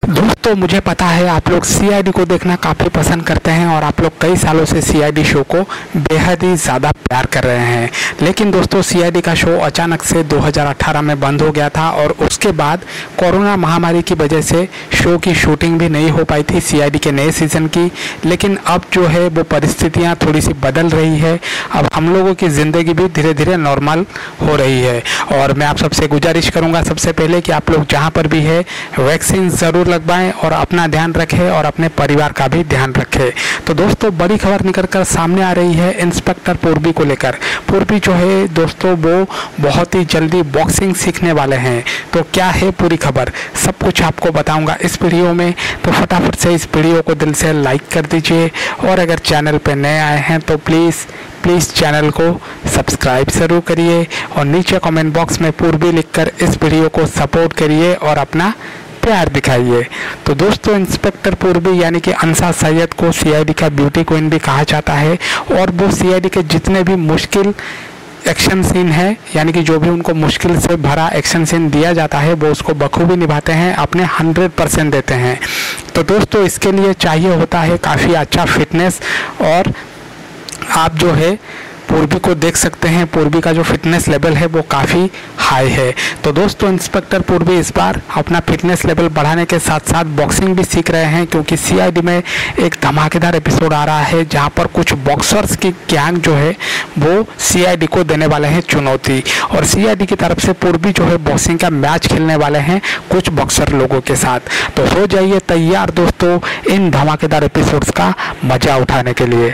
दोस्तों मुझे पता है आप लोग सीआईडी को देखना काफ़ी पसंद करते हैं और आप लोग कई सालों से सीआईडी शो को बेहद ही ज़्यादा प्यार कर रहे हैं। लेकिन दोस्तों सीआईडी का शो अचानक से 2018 में बंद हो गया था और उसके बाद कोरोना महामारी की वजह से शो की शूटिंग भी नहीं हो पाई थी सीआईडी के नए सीज़न की। लेकिन अब जो है वो परिस्थितियाँ थोड़ी सी बदल रही है। अब हम लोगों की ज़िंदगी भी धीरे धीरे नॉर्मल हो रही है और मैं आप सबसे गुजारिश करूँगा सबसे पहले कि आप लोग जहाँ पर भी है वैक्सीन ज़रूर लगवाएं और अपना ध्यान रखें और अपने परिवार का भी ध्यान रखें। तो दोस्तों बड़ी खबर निकल कर सामने आ रही है इंस्पेक्टर पूर्वी को लेकर। पूर्वी जो है दोस्तों वो बहुत ही जल्दी बॉक्सिंग सीखने वाले हैं। तो क्या है पूरी खबर, सब कुछ आपको बताऊंगा इस वीडियो में। तो फटाफट से इस वीडियो को दिल से लाइक कर दीजिए और अगर चैनल पर नए आए हैं तो प्लीज़ चैनल को सब्सक्राइब ज़रूर करिए और नीचे कमेंट बॉक्स में पूर्वी लिखकर इस वीडियो को सपोर्ट करिए और अपना प्यार दिखाइए। तो दोस्तों इंस्पेक्टर पूर्वी यानी कि अंसा सैयद को सीआईडी का ब्यूटी क्वीन भी कहा जाता है और वो सीआईडी के जितने भी मुश्किल एक्शन सीन है यानी कि जो भी उनको मुश्किल से भरा एक्शन सीन दिया जाता है वो उसको बखूबी निभाते हैं, अपने 100% देते हैं। तो दोस्तों इसके लिए चाहिए होता है काफ़ी अच्छा फिटनेस और आप जो है पूर्वी को देख सकते हैं। पूर्वी का जो फिटनेस लेवल है वो काफ़ी हाई है। तो दोस्तों इंस्पेक्टर पूर्वी इस बार अपना फिटनेस लेवल बढ़ाने के साथ साथ बॉक्सिंग भी सीख रहे हैं क्योंकि सीआईडी में एक धमाकेदार एपिसोड आ रहा है जहां पर कुछ बॉक्सर्स की गैंग जो है वो सीआईडी को देने वाले हैं चुनौती और सीआईडी की तरफ से पूर्वी जो है बॉक्सिंग का मैच खेलने वाले हैं कुछ बॉक्सर लोगों के साथ। तो हो जाइए तैयार दोस्तों इन धमाकेदार एपिसोड्स का मज़ा उठाने के लिए।